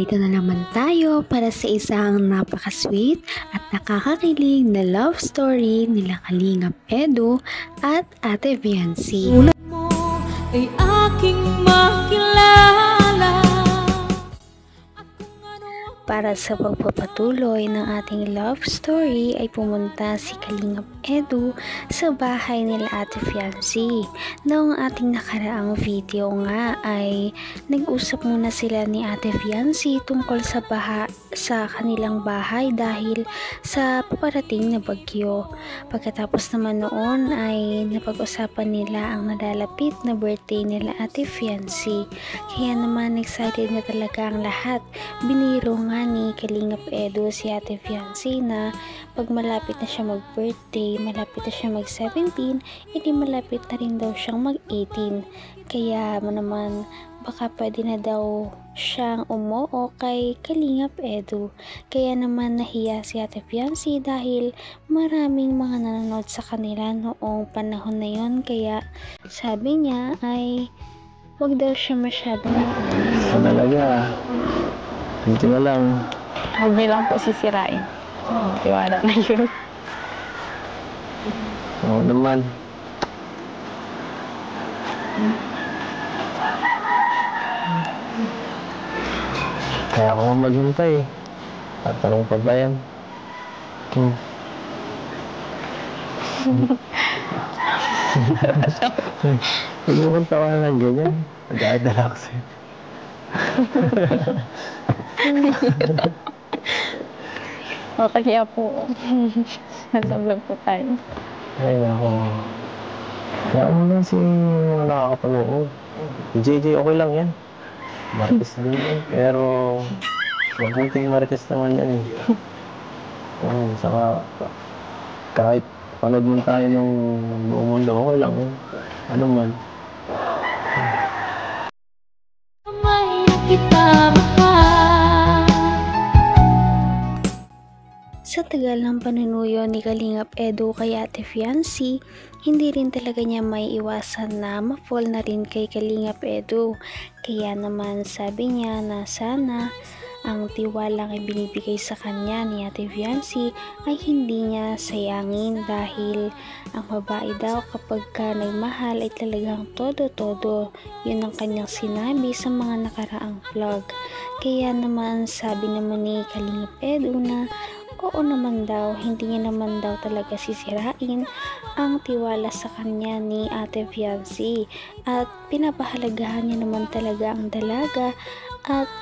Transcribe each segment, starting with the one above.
Narito na naman tayo para sa isang napaka-sweet at nakakakilig na love story nila Kalingap Edu at Ate Viancy. Tulad mo ay aking makilala. Para sa pagpapatuloy ng ating love story ay pumunta si Kalingap Edu sa bahay nila Ate Viancy. Noong ating nakaraang video nga ay nag-usap muna sila ni Ate Viancy tungkol sa kanilang bahay dahil sa paparating na bagyo. Pagkatapos naman noon ay napag-usapan nila ang nalalapit na birthday nila Ate Viancy. Kaya naman excited na talaga ang lahat. Biniro nga ni Kalingap Edu si Ate Viancy na pag malapit na siya mag-birthday, malapit na siya mag-17, edi malapit na rin daw siyang mag-18. Kaya naman baka pwede na daw siyang umuo kay Kalingap Edu. Kaya naman nahiya si Ate Viancy dahil maraming mga nanonood sa kanila noong panahon na yon. Kaya sabi niya ay wag daw siya masyadong talaga. Hindi na lang. Hobby lang po sisirain. Tiwala na yun. Oo naman. Kaya ako maghintay. Tatanong pa ba yan? Huwag mo kang tawanan ganyan. Nag-aadala ko sa'yo. Okay, kaya po. Nasa vlog po tayo. Ay, nako. Kaya mo lang si nakakapanood. JJ, okay lang yan. Marites din yan. Pero, mabuting marites naman yan eh. Saka, kahit panood mo tayo ng buong mundo, okay lang yan. Ano man. May kita mahal. Sa tagal ng panunuyo ni Kalingap Edu kay Ate Viancy, hindi rin talaga niya may iwasan na ma-fall na rin kay Kalingap Edu. Kaya naman sabi niya na sana ang tiwalang ibinibigay sa kanya ni Ate Viancy ay hindi niya sayangin dahil ang babae daw kapag ka nagmahal ay talagang todo-todo. Yun ang kanyang sinabi sa mga nakaraang vlog. Kaya naman sabi naman ni Kalingap Edu na oo naman daw, hindi niya naman daw talaga sisirain ang tiwala sa kanya ni Ate Viancy at pinapahalagahan niya naman talaga ang dalaga at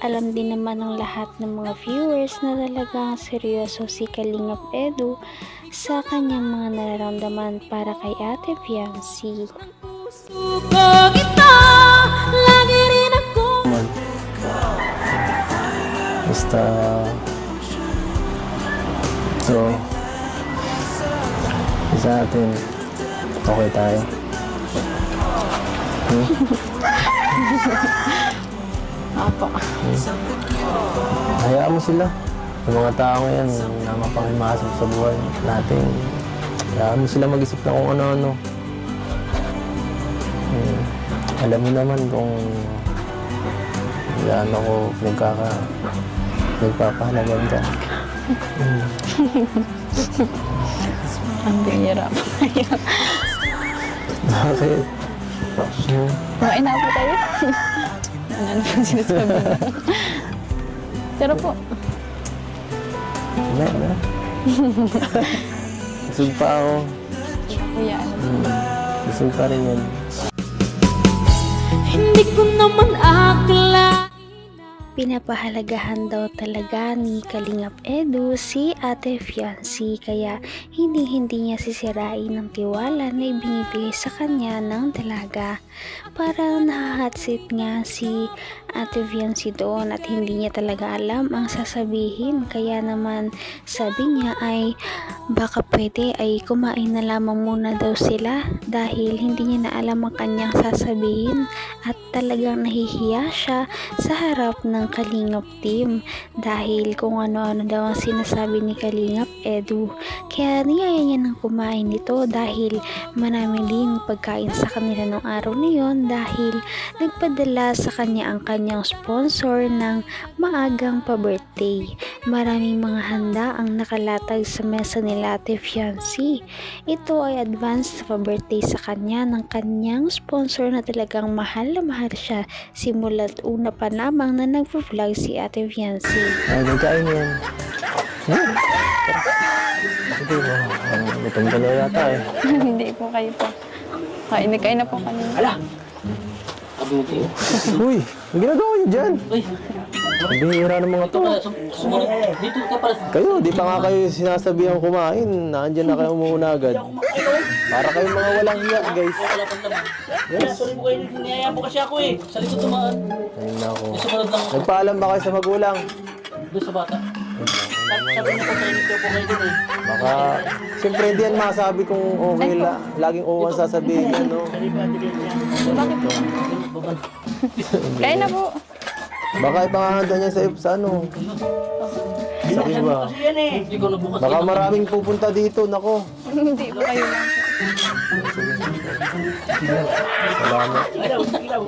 alam din naman ng lahat ng mga viewers na talagang seryoso si Kalingap Edu sa kanyang mga nararamdaman para kay Ate Viancy. Puso ko kita, lagi rin ako. Basta, so, sa atin, okay tayo. Opo. Hayaan mo sila. Yung mga tao ngayon na mapangimasok sa buhay natin, hayaan mo sila mag-isip na kung ano-ano. Alam mo naman kung yan ako nagpapahalagan ka. Ang bihira po kayo. Bakit? Kumain na po tayo. Ano po sinasabi mo? Pero po. Na. Busog pa ako. Kuya, Busog pa rin yan. Hindi ko naman akala. Pinapahalagahan daw talaga ni Kalingap Edu si Ate Viancy kaya hindi niya sisirain ang tiwala na ibinibigay sa kanya ng dalaga. Parang nahahatsit nga si Ate Viancy doon at hindi niya talaga alam ang sasabihin. Kaya naman sabi niya ay baka pwede ay kumain na lamang muna daw sila dahil hindi niya na alam ang kanyang sasabihin at talagang nahihiya siya sa harap ng Kalingap team dahil kung ano-ano daw ang sinasabi ni Kalingap Edu. Kaya niyaya niya nang kumain nito dahil marami din pagkain sa kanila nung araw na yon dahil nagpadala sa kanya ang kanyang kanyang sponsor ng maagang pa-birthday. Maraming mga handa ang nakalatag sa mesa nila Ate Fiancee. Ito ay advance sa pa-birthday sa kanya ng kanyang sponsor na talagang mahal na mahal siya simula't una pa lamang na nag-vlog si Ate Fiancee. Ay, nagkain yan. Hindi mo. Gutom ka na yata eh. Hindi po kayo po. Kain na po kanina. Ala! Kabuti. Uy, ang ginagawa niyo dyan? Uy, Ang bihira ng mga to. sumunod. Dito ka pala. Kayo, di pa nga kayo sinasabihan kumain. Naandyan na kayo umuuna agad. Para kayong mga walang hiya, guys. Wala pang laman. Yes. Sorry po kayo, niyaya po kasi ako eh. Sa likod tumaan. Ayun na ako. Sumunod lang ako. Nagpaalam ba kayo sa magulang? Doon sa bata. Sabi niyo po sa inyo po kayo din eh. Baka, siyempre hindi yan masabi kung okay la. Laging oo ang sasabihin yan, no? Kain na po. Baka ipangahanda niya sa ano. Sa iba. Kasi yan eh. Hindi ko nabukas. Baka maraming pupunta dito, nako. Hindi po kayo lang po. Salamat. Ilaw, ilaw.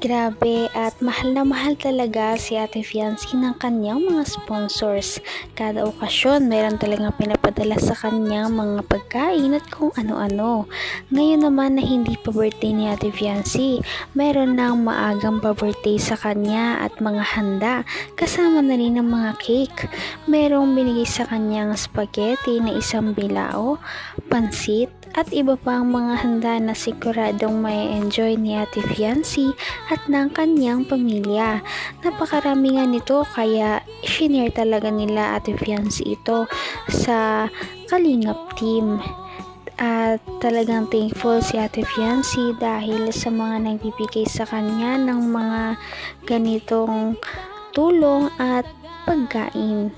Grabe at mahal na mahal talaga si Ate Fiancee ng kanyang mga sponsors. Kada okasyon, mayroon talagang pinapadala sa kanyang mga pagkain at kung ano-ano. Ngayon naman na hindi pa birthday ni Ate Fiancee, mayroon ng maagang pa birthday sa kanya at mga handa. Kasama na rin ng mga cake. Mayroong binigay sa kanyang spaghetti na isang bilao, pansit, at iba pang mga handa na siguradong may enjoy ni Ate Fiancee at ng kanyang pamilya. Napakarami nga nito kaya shinare talaga nila Ate Fiancee ito sa Kalingap team. At talagang thankful si Ate Fiancee dahil sa mga nagbibigay sa kanya ng mga ganitong tulong at pagkain.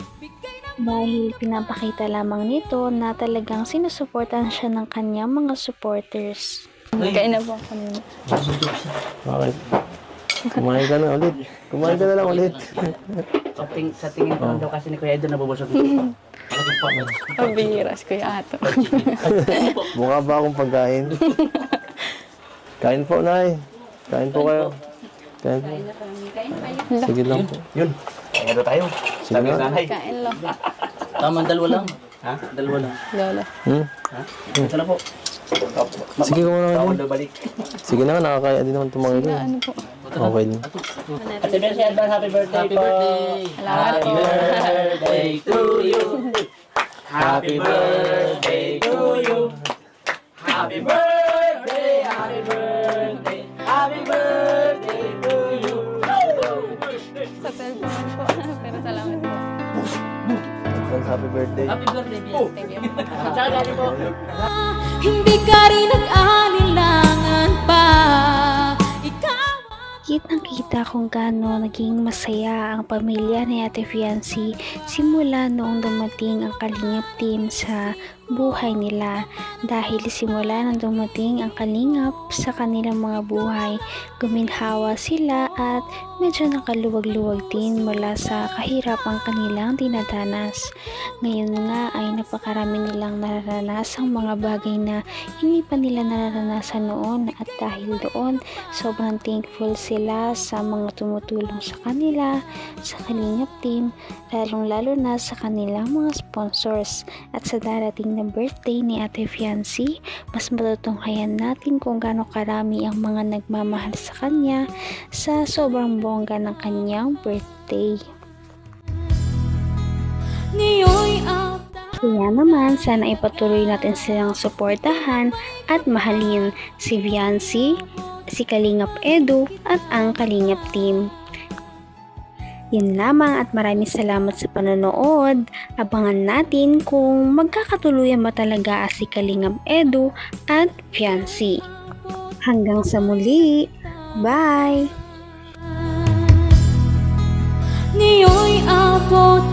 Dahil pinapakita lamang nito na talagang sinusuportan siya ng kanyang mga supporters. Kain na po kanina. Bakit? Kumain ka na ulit. Kumain ka na lang ulit. Sa tingin ko daw kasi ni Kuya Edo nabubusog dito. Malaking pa. Pabihiras ko yung ato. Mukha ba akong pagkain? Kain po, Nay. Kain po kayo. Kain po. Sige lang po. Yun. Kaya na tayo. Sige na. Kain lang. Tamang dalawa lang. Ha? Dalawa lang. Lola. Ha? Ito na po. Sige ko na Tawag din. na balik. Sige na, nakakaya din naman tumangin ko. Ano po? Okay din. Ate Bessie, advance happy birthday po. Salamat po. Birthday to you. Happy birthday to you. Happy birthday, happy birthday, happy birthday to you. Sa cellphone po. Pero salamat po. Advance happy birthday. Happy birthday, Bian. Thank you. Tsaka galing po. Hindi ka rin nag-alilangan pa. Kitang-kita kung gaano naging masaya ang pamilya ni Ate Fiancee simula noong dumating ang Kalingap team sa buhay nila. Dahil simula nang dumating ang Kalingap sa kanilang mga buhay, guminhawa sila at medyo nakaluwag-luwag din mula sa kahirapang kanilang dinadanas. Ngayon nga ay napakarami nilang nararanasang mga bagay na hindi pa nila nararanasan noon at dahil doon sobrang thankful sila sa mga tumutulong sa kanila, sa Kalingap team, lalong-lalo na sa kanilang mga sponsors. At sa darating na birthday ni Ate Fiancee, mas matutunghayan natin kung gaano karami ang mga nagmamahal sa kanya sa sobrang bongga ng kanyang birthday. Kaya naman, sana ipatuloy natin silang suportahan at mahalin si Fiancee, si Kalingap Edu at ang Kalingap team. Yun lamang at maraming salamat sa panonood. Abangan natin kung magkakatuluyan ba talaga si Kalingap Edu at Fiancee. Hanggang sa muli. Bye! Ngayon'y abot